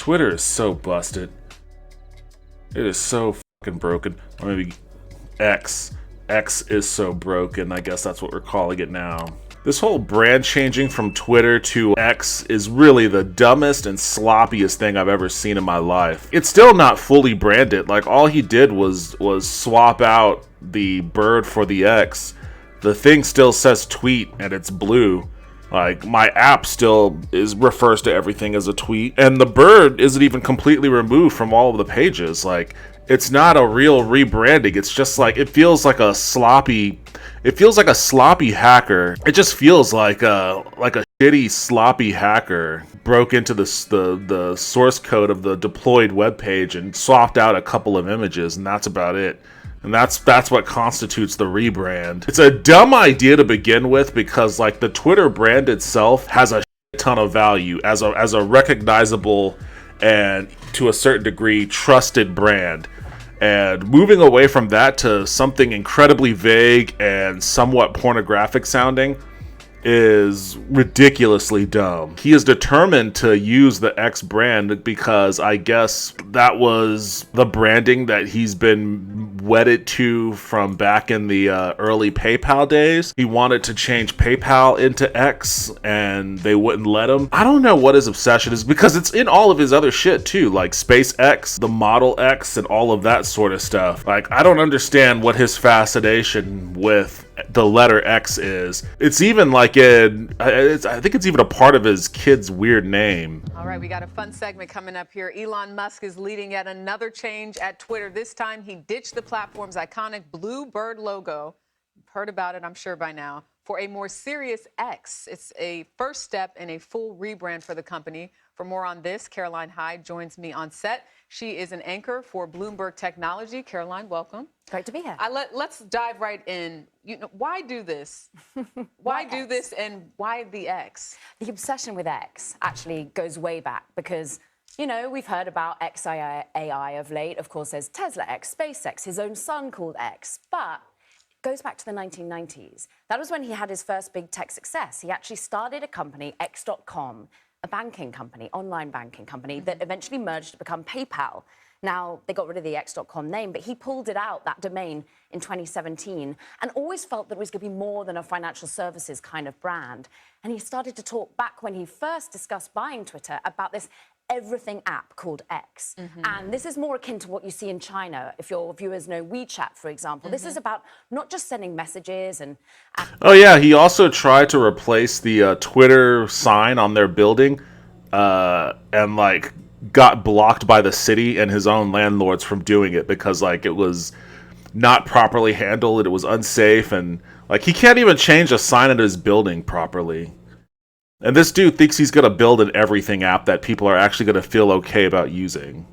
Twitter is so busted. It is so fucking broken. Or maybe X. X is so broken. I guess that's what we're calling it now. This whole brand changing from Twitter to X is really the dumbest and sloppiest thing I've ever seen in my life. It's still not fully branded. Like, all he did was swap out the bird for the X. The thing still says tweet and it's blue. Like, my app still refers to everything as a tweet, and the bird isn't even completely removed from all of the pages. Like, it's not a real rebranding. It's just like, it feels like a sloppy hacker. It just feels like a shitty sloppy hacker broke into the source code of the deployed web page and swapped out a couple of images, and that's about it. And that's what constitutes the rebrand. It's a dumb idea to begin with because, like, the Twitter brand itself has a ton of value as a recognizable and, to a certain degree, trusted brand. And moving away from that to something incredibly vague and somewhat pornographic sounding is ridiculously dumb. He is determined to use the X brand because I guess that was the branding that he's been wedded to from back in the early PayPal days. He wanted to change PayPal into X and they wouldn't let him. I don't know what his obsession is because it's in all of his other shit too, like SpaceX, the Model X, and all of that sort of stuff. Like, I don't understand what his fascination with the letter X is. It's even like I think it's even a part of his kid's weird name. All right, we got a fun segment coming up here. Elon Musk is leading yet another change at Twitter. This time he ditched the platform's iconic blue bird logo. You've heard about it, I'm sure, by now, for a more serious X. It's a first step in a full rebrand for the company. For more on this, Caroline Hyde joins me on set. She is an anchor for Bloomberg Technology. Caroline, welcome. Great to be here. Let's dive right in. Why do this? Why do this, and why the X? The obsession with X actually goes way back because, we've heard about XAI of late. Of course, there's Tesla X, SpaceX, his own son called X. But it goes back to the 1990s. That was when he had his first big tech success. He actually started a company, X.com, a banking company, online banking company, that eventually merged to become PayPal. Now, they got rid of the X.com name, but he pulled it out, that domain, in 2017, and always felt that it was going to be more than a financial services kind of brand. And he started to talk back when he first discussed buying Twitter about this everything app called X. And this is more akin to what you see in China. If your viewers know WeChat, for example, this is about not just sending messages and... Oh yeah, he also tried to replace the Twitter sign on their building and like got blocked by the city and his own landlords from doing it because like it was not properly handled, it was unsafe, and like he can't even change a sign in his building properly. And this dude thinks he's going to build an everything app that people are actually going to feel okay about using.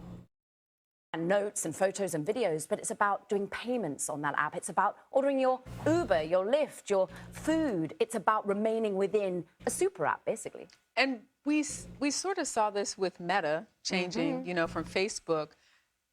And notes and photos and videos, but it's about doing payments on that app. It's about ordering your Uber, your Lyft, your food. It's about remaining within a super app, basically. And we sort of saw this with Meta changing, from Facebook.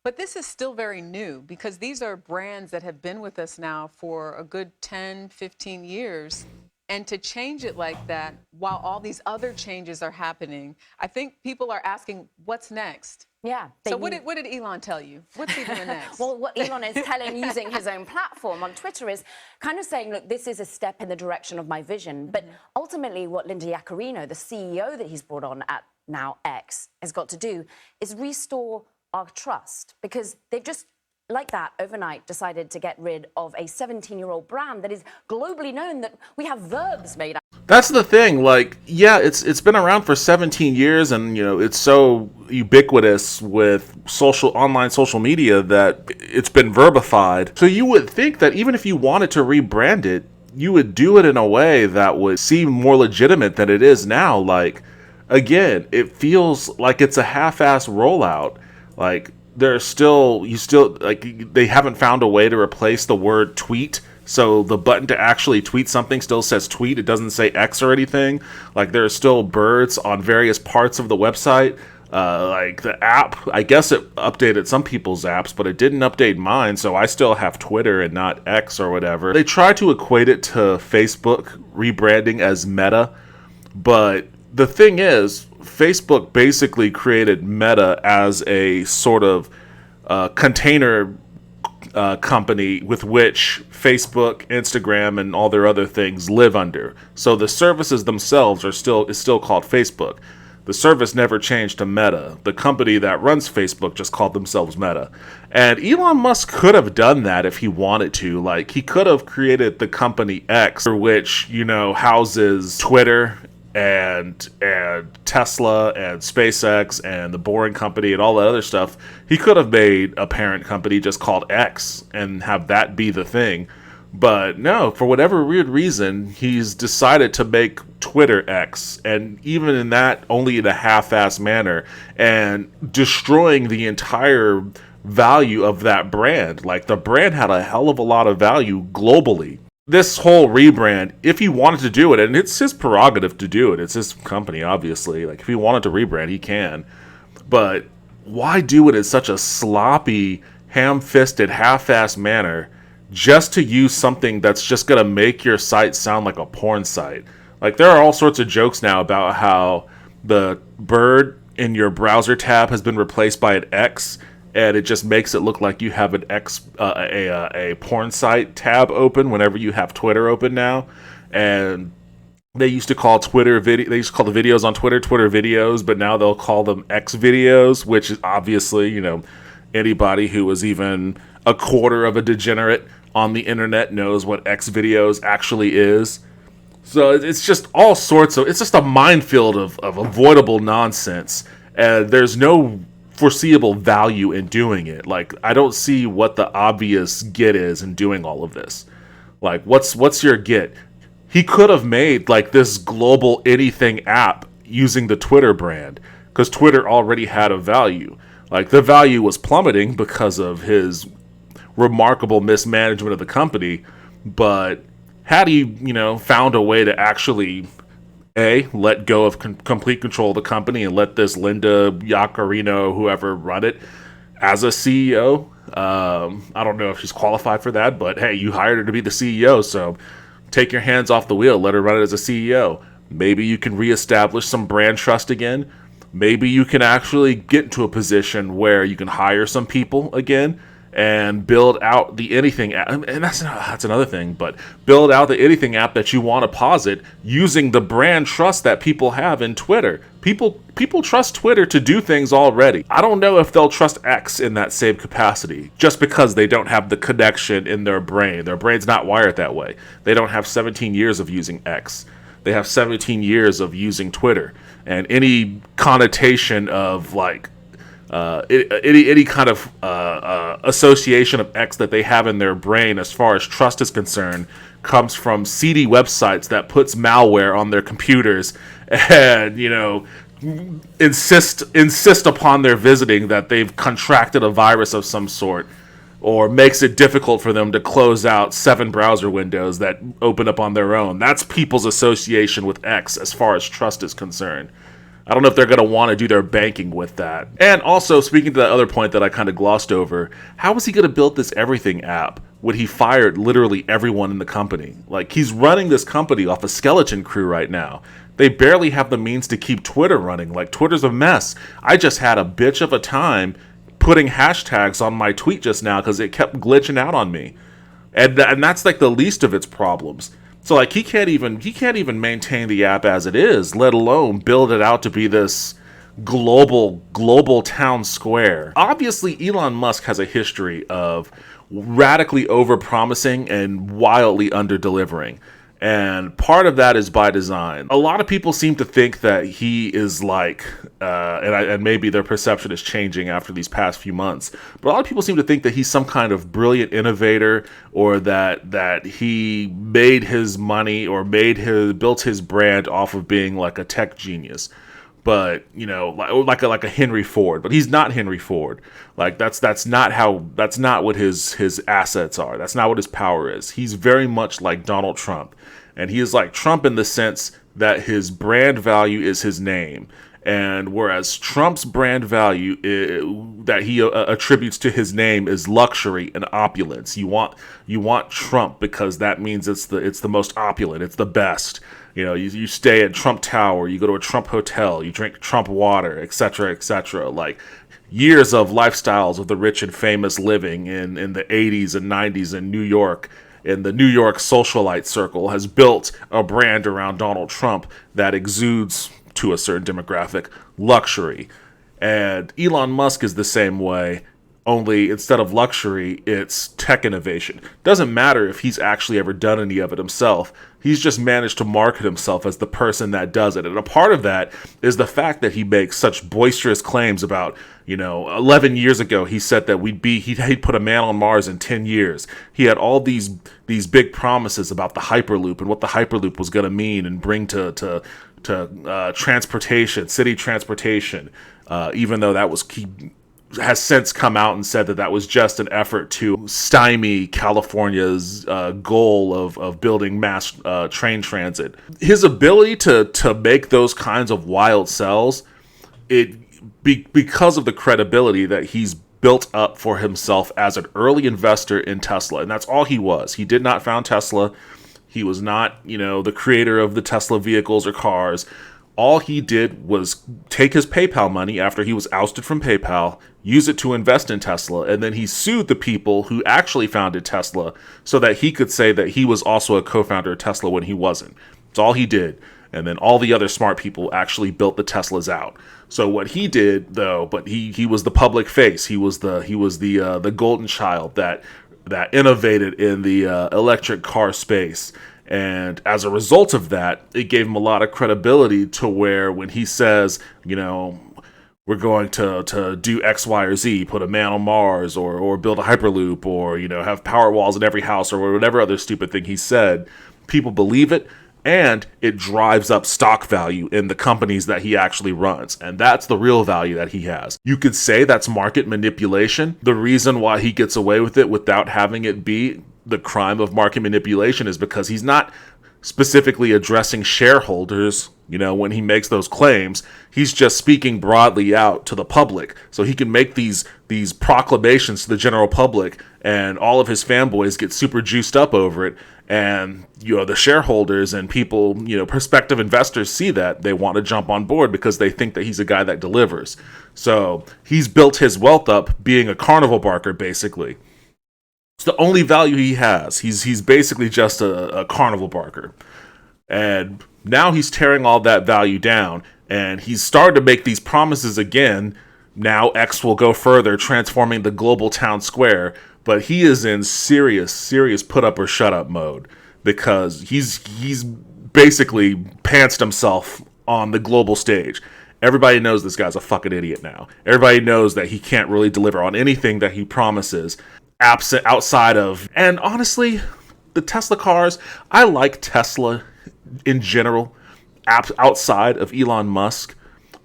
But this is still very new because these are brands that have been with us now for a good 10, 15 years. And to change it like that while all these other changes are happening, I think people are asking, what's next? Yeah. So what did Elon tell you? What's he doing next? Well, what Elon is telling using his own platform on Twitter is kind of saying, look, this is a step in the direction of my vision. But ultimately what Linda Yaccarino, the CEO that he's brought on at now X, has got to do is restore our trust because they've just, like that, overnight decided to get rid of a 17-year-old brand that is globally known, that we have verbs made up. That's the thing, like, yeah, it's been around for 17 years and, it's so ubiquitous with online social media that it's been verbified. So you would think that even if you wanted to rebrand it, you would do it in a way that would seem more legitimate than it is now. Like, again, it feels like it's a half-ass rollout. Like, they haven't found a way to replace the word tweet. So the button to actually tweet something still says tweet. It doesn't say X or anything. Like, there are still birds on various parts of the website. Like the app, I guess it updated some people's apps, but it didn't update mine. So I still have Twitter and not X or whatever. They try to equate it to Facebook rebranding as Meta, but the thing is, Facebook basically created Meta as a sort of container company with which Facebook, Instagram, and all their other things live under. So the services themselves is still called Facebook. The service never changed to Meta. The company that runs Facebook just called themselves Meta. And Elon Musk could have done that if he wanted to. Like, he could have created the company X, which, houses Twitter and Tesla and SpaceX and the Boring Company and all that other stuff. He could have made a parent company just called X and have that be the thing. But no, for whatever weird reason, he's decided to make Twitter X, and even in that, only in a half-assed manner, and destroying the entire value of that brand. Like, the brand had a hell of a lot of value globally. This whole rebrand, if he wanted to do it, and it's his prerogative to do it, it's his company, obviously. Like, if he wanted to rebrand, he can. But why do it in such a sloppy, ham-fisted, half-assed manner just to use something that's just going to make your site sound like a porn site? Like, there are all sorts of jokes now about how the bird in your browser tab has been replaced by an X, and it just makes it look like you have an a porn site tab open whenever you have Twitter open now. And they used to call they used to call the videos on Twitter videos, but now they'll call them X videos, which is obviously, anybody who was even a quarter of a degenerate on the internet knows what X videos actually is. So it's just all sorts of, it's just a minefield of avoidable nonsense. And there's no foreseeable value in doing it. Like, I don't see what the obvious get is in doing all of this. Like, what's your get? He could have made like this global anything app using the Twitter brand, because Twitter already had a value. Like, the value was plummeting because of his remarkable mismanagement of the company, but had he, found a way to actually let go of complete control of the company and let this Linda Yaccarino, whoever, run it as a CEO. I don't know if she's qualified for that, but hey, you hired her to be the CEO, so take your hands off the wheel, let her run it as a CEO. Maybe you can reestablish some brand trust again. Maybe you can actually get into a position where you can hire some people again and build out the anything app. And that's another thing, but build out the anything app that you want to posit using the brand trust that people have in Twitter. People trust Twitter to do things already. I don't know if they'll trust X in that same capacity, just because they don't have the connection in their brain. Their brain's not wired that way. They don't have 17 years of using X. They have 17 years of using Twitter. And any connotation of like any kind of association of X that they have in their brain as far as trust is concerned comes from seedy websites that puts malware on their computers and, insist upon their visiting that they've contracted a virus of some sort, or makes it difficult for them to close out 7 browser windows that open up on their own. That's people's association with X as far as trust is concerned. I don't know if they're going to want to do their banking with that. And also, speaking to that other point that I kind of glossed over, how is he going to build this everything app when he fired literally everyone in the company? Like, he's running this company off a skeleton crew right now. They barely have the means to keep Twitter running. Like, Twitter's a mess. I just had a bitch of a time putting hashtags on my tweet just now because it kept glitching out on me. And that's like the least of its problems. So like he can't even maintain the app as it is, let alone build it out to be this global town square. Obviously, Elon Musk has a history of radically overpromising and wildly under-delivering. And part of that is by design. A lot of people seem to think that he is like, and maybe their perception is changing after these past few months, but a lot of people seem to think that he's some kind of brilliant innovator, or that he made his money or built his brand off of being like a tech genius. But like a Henry Ford, but he's not Henry Ford. Like that's not what his assets are. That's not what his power is. He's very much like Donald Trump, and he is like Trump in the sense that his brand value is his name. And whereas Trump's brand value that he attributes to his name is luxury and opulence. You want Trump because that means it's the most opulent, it's the best. You stay at Trump Tower, you go to a Trump hotel, you drink Trump water, etc., etc. Like, years of lifestyles of the rich and famous living in the 80s and 90s in New York, in the New York socialite circle, has built a brand around Donald Trump that exudes, to a certain demographic, luxury. And Elon Musk is the same way, only instead of luxury, it's tech innovation. Doesn't matter if he's actually ever done any of it himself. He's just managed to market himself as the person that does it. And a part of that is the fact that he makes such boisterous claims about, 11 years ago, he said that he'd put a man on Mars in 10 years. He had all these big promises about the Hyperloop and what the Hyperloop was going to mean and bring to transportation, city transportation, even though that was has since come out and said that was just an effort to stymie California's goal of building mass train transit. His ability to make those kinds of wild sells, because of the credibility that he's built up for himself as an early investor in Tesla, and that's all he was. He did not found Tesla. He was not, the creator of the Tesla vehicles or cars. All he did was take his PayPal money after he was ousted from PayPal, use it to invest in Tesla, and then he sued the people who actually founded Tesla so that he could say that he was also a co-founder of Tesla when he wasn't. That's all he did. And then all the other smart people actually built the Teslas out. So what he did, though, but he was the public face. He was the golden child that innovated in the electric car space. And as a result of that, it gave him a lot of credibility to where when he says, we're going to do X, Y, or Z, put a man on Mars or build a Hyperloop or, have power walls in every house or whatever other stupid thing he said, people believe it. And it drives up stock value in the companies that he actually runs. And that's the real value that he has. You could say that's market manipulation. The reason why he gets away with it without having it be the crime of market manipulation is because he's not specifically addressing shareholders, when he makes those claims. He's just speaking broadly out to the public. So he can make these proclamations to the general public, and all of his fanboys get super juiced up over it. And, the shareholders and people, prospective investors see that. They want to jump on board because they think that he's a guy that delivers. So he's built his wealth up being a carnival barker, basically. It's the only value he has. He's basically just a carnival barker. And now he's tearing all that value down, and he's started to make these promises again. Now X will go further, transforming the global town square, but he is in serious put up or shut up mode because he's basically pantsed himself on the global stage. Everybody knows this guy's a fucking idiot now. Everybody knows that he can't really deliver on anything that he promises outside of, and honestly, the Tesla cars, I like Tesla in general, outside of Elon Musk,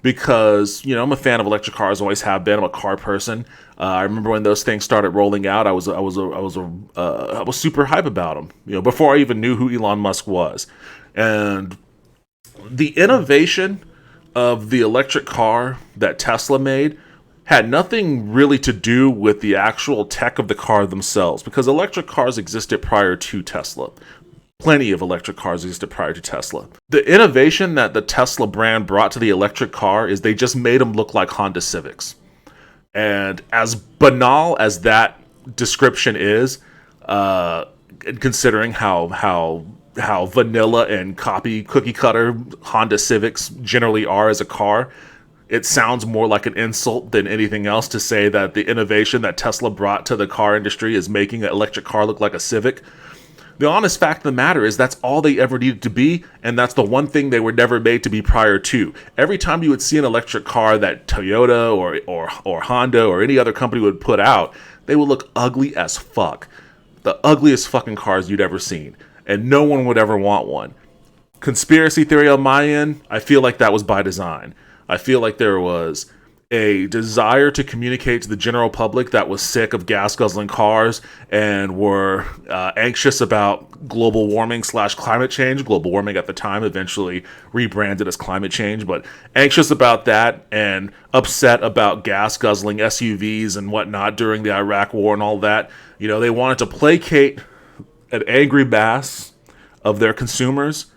because I'm a fan of electric cars, always have been. I'm a car person. I remember when those things started rolling out, I was super hype about them. Before I even knew who Elon Musk was, and the innovation of the electric car that Tesla made had nothing really to do with the actual tech of the car themselves, because electric cars existed prior to Tesla. Plenty of electric cars existed prior to Tesla. The innovation that the Tesla brand brought to the electric car is they just made them look like Honda Civics. And as banal as that description is, considering how vanilla and cookie cutter Honda Civics generally are as a car, it sounds more like an insult than anything else to say that the innovation that Tesla brought to the car industry is making an electric car look like a Civic. The honest fact of the matter is that's all they ever needed to be, and that's the one thing they were never made to be prior to. Every time you would see an electric car that Toyota or Honda or any other company would put out, they would look ugly as fuck. The ugliest fucking cars you'd ever seen, and no one would ever want one. Conspiracy theory on my end, I feel like that was by design. I feel like there was a desire to communicate to the general public that was sick of gas-guzzling cars and were anxious about global warming / climate change. Global warming at the time, eventually rebranded as climate change, but anxious about that and upset about gas-guzzling SUVs and whatnot during the Iraq War and all that. They wanted to placate an angry mass of their consumers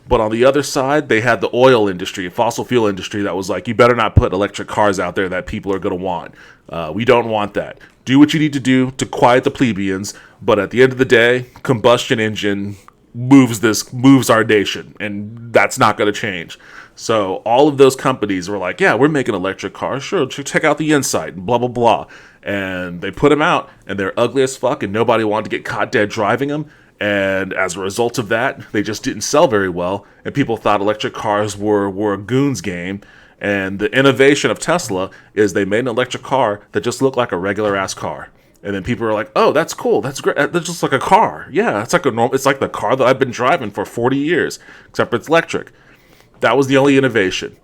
But on the other side, they had the oil industry, fossil fuel industry that was like, you better not put electric cars out there that people are going to want. We don't want that. Do what you need to do to quiet the plebeians, but at the end of the day, combustion engine moves our nation, and that's not going to change. So all of those companies were like, yeah, we're making electric cars. Sure, check out the Insight, and blah, blah, blah. And they put them out, and they're ugly as fuck, and nobody wanted to get caught dead driving them. And as a result of that, they just didn't sell very well, and people thought electric cars were a goon's game. And the innovation of Tesla is they made an electric car that just looked like a regular ass car. And then people were like, "Oh, that's cool. That's great. That's just like a car. Yeah, it's like it's like the car that I've been driving for 40 years, except it's electric." That was the only innovation.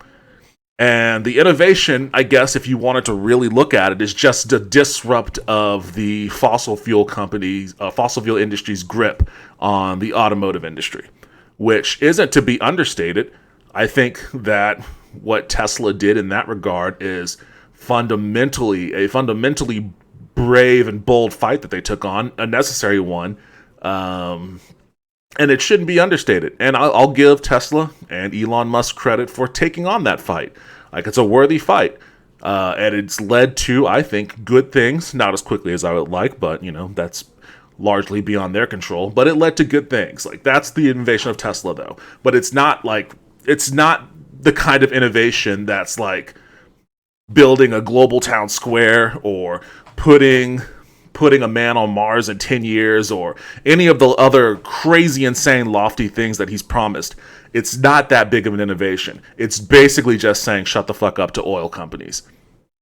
And the innovation, I guess, if you wanted to really look at it, is just the disrupt of the fossil fuel industry's grip on the automotive industry, which isn't to be understated. I think that what Tesla did in that regard is fundamentally brave and bold fight that they took on, a necessary one, and it shouldn't be understated. And I'll give Tesla and Elon Musk credit for taking on that fight. Like, it's a worthy fight, and it's led to, I think, good things. Not as quickly as I would like, but that's largely beyond their control. But it led to good things. Like, that's the innovation of Tesla, though. But it's not the kind of innovation that's like building a global town square or putting a man on Mars in 10 years or any of the other crazy, insane, lofty things that he's promised. It's not that big of an innovation. It's basically just saying shut the fuck up to oil companies,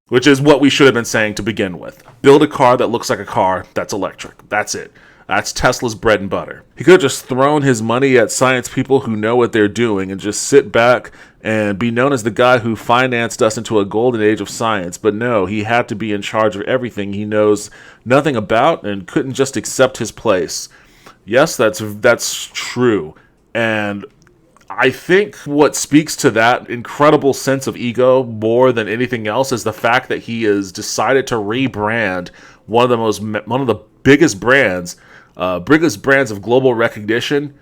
which is what we should have been saying to begin with. Build a car that looks like a car that's electric. That's it. That's Tesla's bread and butter. He could have just thrown his money at science people who know what they're doing and just sit back and be known as the guy who financed us into a golden age of science. But no, he had to be in charge of everything he knows nothing about and couldn't just accept his place. Yes, that's true. And I think what speaks to that incredible sense of ego more than anything else is the fact that he has decided to rebrand one of the biggest brands of global recognition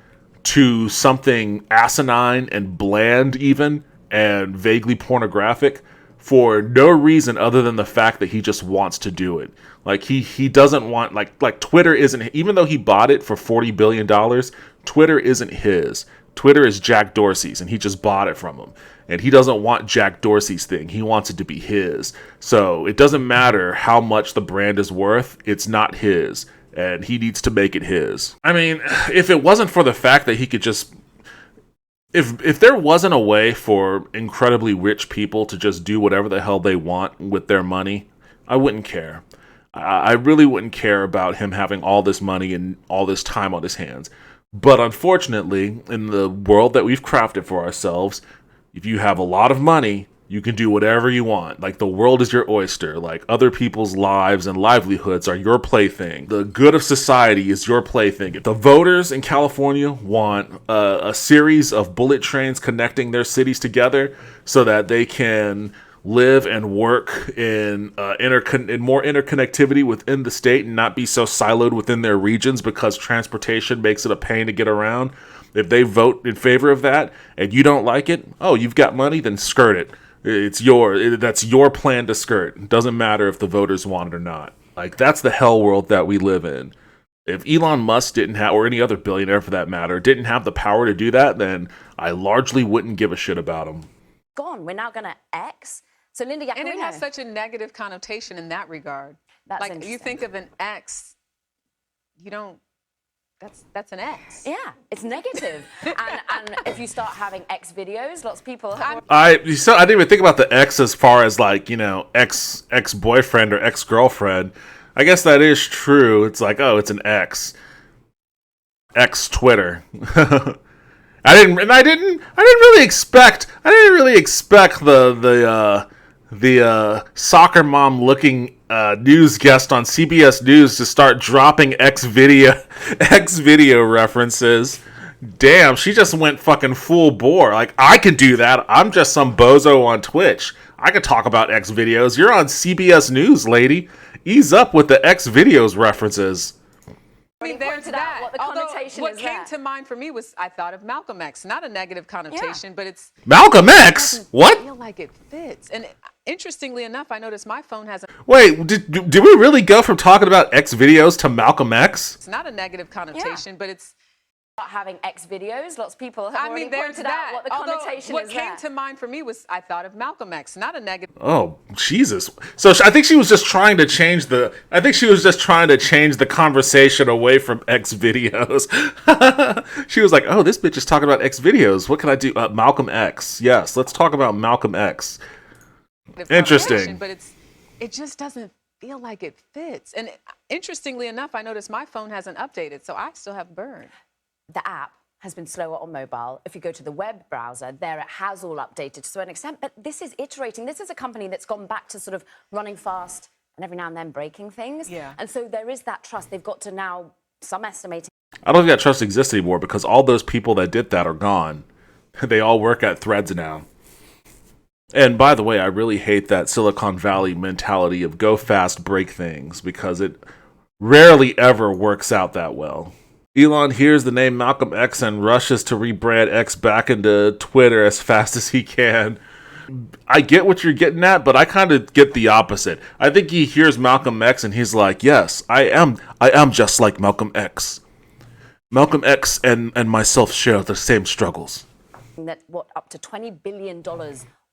to something asinine and bland even and vaguely pornographic for no reason other than the fact that he just wants to do it. Like he doesn't want like Twitter isn't, even though he bought it for $40 billion, Twitter isn't his. Twitter is Jack Dorsey's, and he just bought it from him. And he doesn't want Jack Dorsey's thing. He wants it to be his. So it doesn't matter how much the brand is worth. It's not his. And he needs to make it his. I mean, if it wasn't for the fact that he could just... If there wasn't a way for incredibly rich people to just do whatever the hell they want with their money, I wouldn't care. I really wouldn't care about him having all this money and all this time on his hands. But unfortunately, in the world that we've crafted for ourselves, if you have a lot of money, you can do whatever you want. Like, the world is your oyster. Like, other people's lives and livelihoods are your plaything. The good of society is your plaything. If the voters in California want a series of bullet trains connecting their cities together so that they can live and work in more interconnectivity within the state and not be so siloed within their regions because transportation makes it a pain to get around. If they vote in favor of that and you don't like it, oh, you've got money, then skirt it. That's your plan to skirt. It doesn't matter if the voters want it or not. Like, that's the hell world that we live in. If Elon Musk didn't have, or any other billionaire for that matter, didn't have the power to do that, then I largely wouldn't give a shit about him. Gone. We're now going to X. So, Linda Yaccarino. And it has such a negative connotation in that regard. That's like, you think of an X, you don't, that's an X. Yeah, it's negative. and if you start having X videos, lots of people have... I didn't even think about the X as far as like, ex-boyfriend or ex-girlfriend. I guess that is true. It's like, oh, it's an X. X Twitter. I didn't really expect the soccer mom looking news guest on CBS News to start dropping X video references. Damn, she just went fucking full bore. Like, I could do that. I'm just some bozo on Twitch. I could talk about X videos. You're on CBS News, lady. Ease up with the X videos references. I mean, Already there's pointed out that. what the Although, connotation what is came there. to mind for me was I thought of Malcolm X. Not a negative connotation, but it's Malcolm X? What? feel like it fits. And interestingly enough, I noticed my phone has Wait, did we really go from talking about X videos to Malcolm X? it's not a negative connotation, but it's Not having X videos, lots of people have I already mean, there's pointed that. out what the Although, connotation what is came there. to mind for me was I thought of Malcolm X. Not a negative. Oh, Jesus. So I think she was just trying to change the conversation away from X videos. She was like, "Oh, this bitch is talking about X videos. What can I do? Malcolm X. Yes, let's talk about Malcolm X." Interesting. But it just doesn't feel like it fits. And interestingly enough, I noticed my phone hasn't updated, so I still have Burn. The app has been slower on mobile. If you go to the web browser, there it has all updated to an extent, but this is iterating. This is a company that's gone back to sort of running fast and every now and then breaking things. Yeah. And so there is that trust. They've got to now, some estimating. I don't think that trust exists anymore because all those people that did that are gone. They all work at Threads now. And by the way, I really hate that Silicon Valley mentality of go fast, break things, because it rarely ever works out that well. Elon hears the name Malcolm X and rushes to rebrand X back into Twitter as fast as he can. I get what you're getting at, but I kind of get the opposite. I think he hears Malcolm X and he's like, yes, I am just like Malcolm X. Malcolm X and myself share the same struggles. That up to $20 billion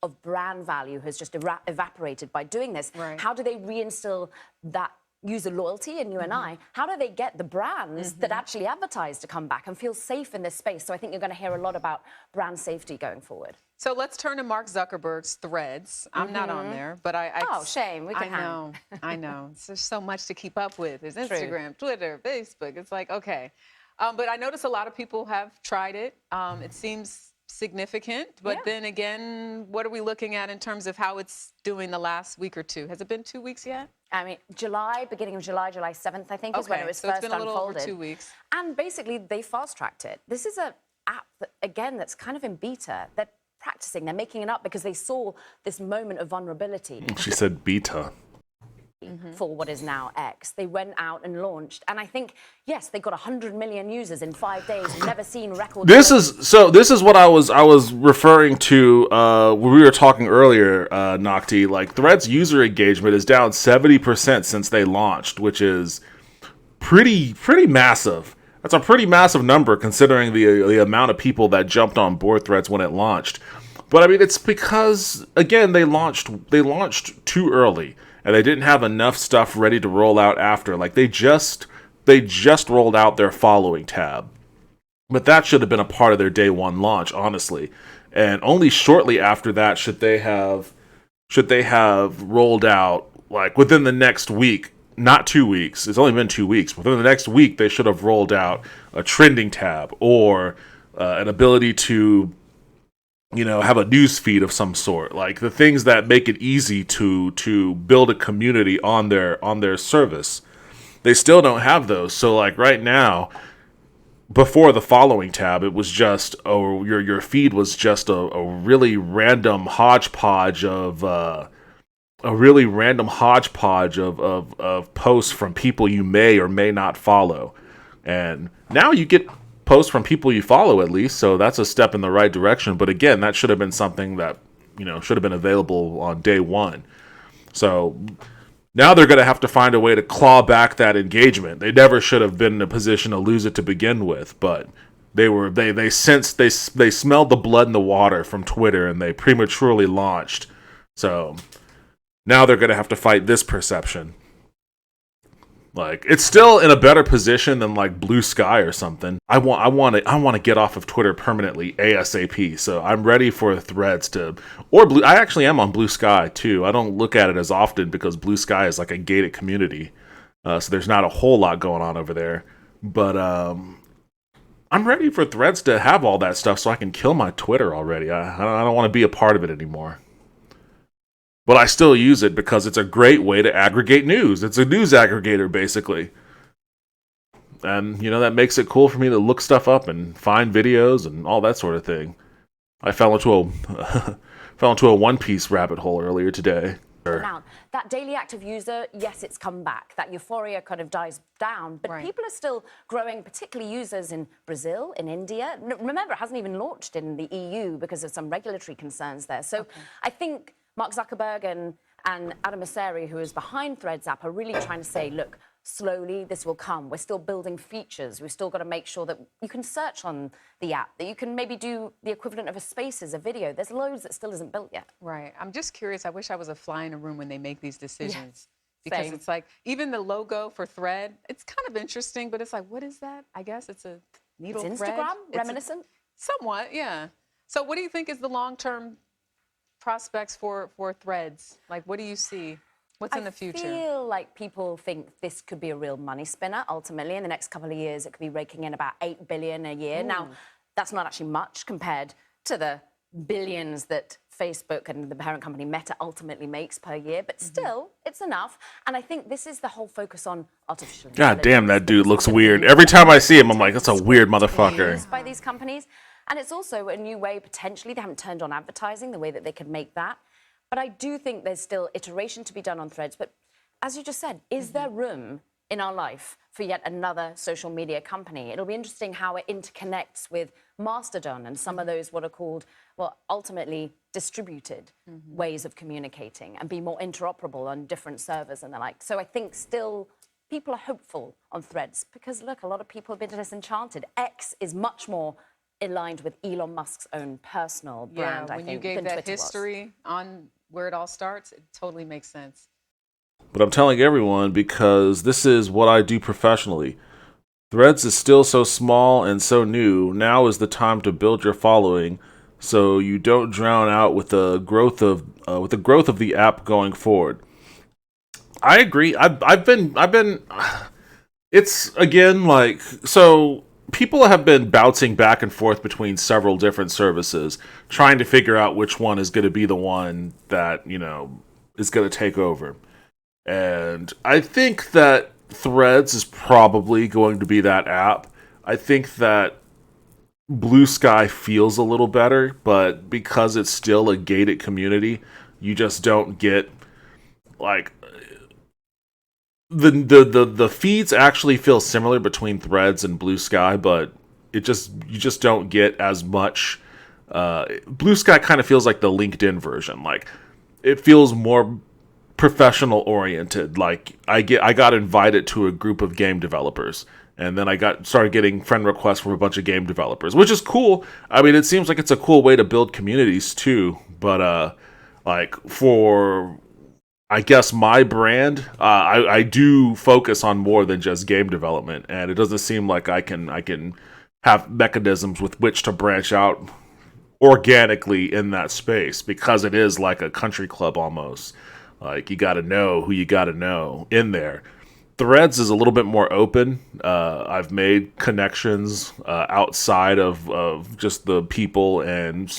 of brand value has just evaporated by doing this. Right. How do they reinstill that user loyalty in you and I? How do they get the brands that actually advertise to come back and feel safe in this space? So I think you're going to hear a lot about brand safety going forward. So let's turn to Mark Zuckerberg's Threads. I'm not on there, but Oh, shame. We can I know. I know. There's so much to keep up with. There's Instagram, Twitter, Facebook. It's like, okay. But I notice a lot of people have tried it. It seems significant, but then again, what are we looking at in terms of how it's doing the last week or two? Has it been 2 weeks yet? I mean, beginning of July 7th, I think, is when it was so first it's been a little unfolded. over 2 weeks. And basically, they fast-tracked it. This is an app, that's kind of in beta. They're practicing, they're making it up because they saw this moment of vulnerability. She said beta. For what is now X. They went out and launched. And I think, yes, they got 100 million users in 5 days. We've never seen record. This is what I was referring to when we were talking earlier, Nocti. Like Threads user engagement is down 70% since they launched, which is pretty massive. That's a pretty massive number considering the amount of people that jumped on board Threads when it launched. But I mean, it's because again they launched too early. And they didn't have enough stuff ready to roll out after. Like they just rolled out their following tab. But that should have been a part of their day one launch, honestly. And only shortly after that should they have rolled out, like within the next week, not 2 weeks. It's only been 2 weeks. Within the next week, they should have rolled out a trending tab or an ability to have a news feed of some sort, like the things that make it easy to build a community on their service. They still don't have those. So like right now, before the following tab, it was just your feed was just a really random hodgepodge of posts from people you may or may not follow. And now you get posts from people you follow at least, so that's a step in the right direction. But again, that should have been something that should have been available on day one. So now they're going to have to find a way to claw back that engagement. They never should have been in a position to lose it to begin with, but they smelled the blood in the water from Twitter and they prematurely launched. So now they're going to have to fight this perception. Like it's still in a better position than like Blue Sky or something. I want to get off of Twitter permanently ASAP. So I'm ready for Threads I actually am on Blue Sky too. I don't look at it as often because Blue Sky is like a gated community. So there's not a whole lot going on over there. But I'm ready for Threads to have all that stuff so I can kill my Twitter already. I don't want to be a part of it anymore. But I still use it because it's a great way to aggregate news. It's a news aggregator, basically. And, that makes it cool for me to look stuff up and find videos and all that sort of thing. I fell into a One Piece rabbit hole earlier today. Now, that daily active user, yes, it's come back. That euphoria kind of dies down, but people are still growing, particularly users in Brazil, in India. Remember, it hasn't even launched in the EU because of some regulatory concerns there. So I think Mark Zuckerberg and Adam Mosseri, who is behind Threads app, are really trying to say, look, slowly this will come. We're still building features. We've still got to make sure that you can search on the app, that you can maybe do the equivalent of a Spaces, a video. There's loads that still isn't built yet. Right. I'm just curious. I wish I was a fly in a room when they make these decisions. Because Same. it's like, even the logo for Thread, it's kind of interesting, but it's like, what is that? I guess it's a needle It's thread. Instagram, reminiscent? Somewhat, yeah. So what do you think is the long-term prospects for Threads? Like, what do you see? What's in the future? I feel like people think this could be a real money spinner. Ultimately, in the next couple of years, it could be raking in about $8 billion a year. Now, that's not actually much compared to the billions that Facebook and the parent company Meta ultimately makes per year, but still, it's enough. And I think this is the whole focus on artificial intelligence. God damn, that dude looks weird. Every time I see him, I'm like, that's a weird motherfucker. By these companies. And it's also a new way, potentially, they haven't turned on advertising, the way that they could make that. But I do think there's still iteration to be done on Threads. But as you just said, is there room in our life for yet another social media company? It'll be interesting how it interconnects with Mastodon and some of those what are called, well, ultimately distributed ways of communicating and be more interoperable on different servers and the like. So I think still people are hopeful on Threads because, look, a lot of people have been disenchanted. X is much more aligned with Elon Musk's own personal brand, I think, when you gave than that Twitter history on where it all starts, it totally makes sense. But I'm telling everyone because this is what I do professionally. Threads is still so small and so new. Now is the time to build your following, so you don't drown out with the growth of the app going forward. I agree. I've been. It's again like so. People have been bouncing back and forth between several different services, trying to figure out which one is going to be the one that, is going to take over. And I think that Threads is probably going to be that app. I think that Blue Sky feels a little better, but because it's still a gated community, you just don't get, like, the feeds actually feel similar between Threads and Blue Sky, but you just don't get as much. Blue Sky kind of feels like the LinkedIn version. Like it feels more professional oriented. Like I got invited to a group of game developers, and then started getting friend requests from a bunch of game developers, which is cool. I mean, it seems like it's a cool way to build communities too. But like for I guess my brand, I do focus on more than just game development, and it doesn't seem like I can have mechanisms with which to branch out organically in that space because it is like a country club almost. Like you got to know who you got to know in there. Threads is a little bit more open. I've made connections outside of just the people and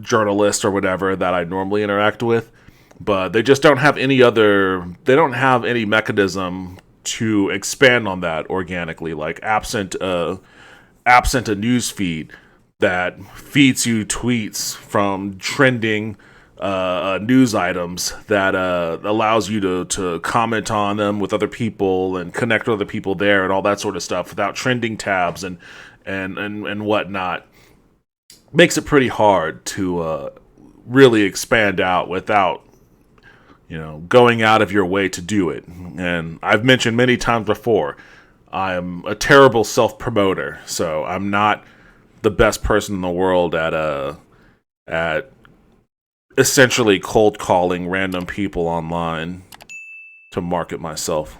journalists or whatever that I normally interact with. But they just don't have any mechanism to expand on that organically, like absent a news feed that feeds you tweets from trending news items that allows you to comment on them with other people and connect with other people there and all that sort of stuff without trending tabs and whatnot. Makes it pretty hard to really expand out without going out of your way to do it. And I've mentioned many times before, I'm a terrible self-promoter, so I'm not the best person in the world at essentially cold calling random people online to market myself.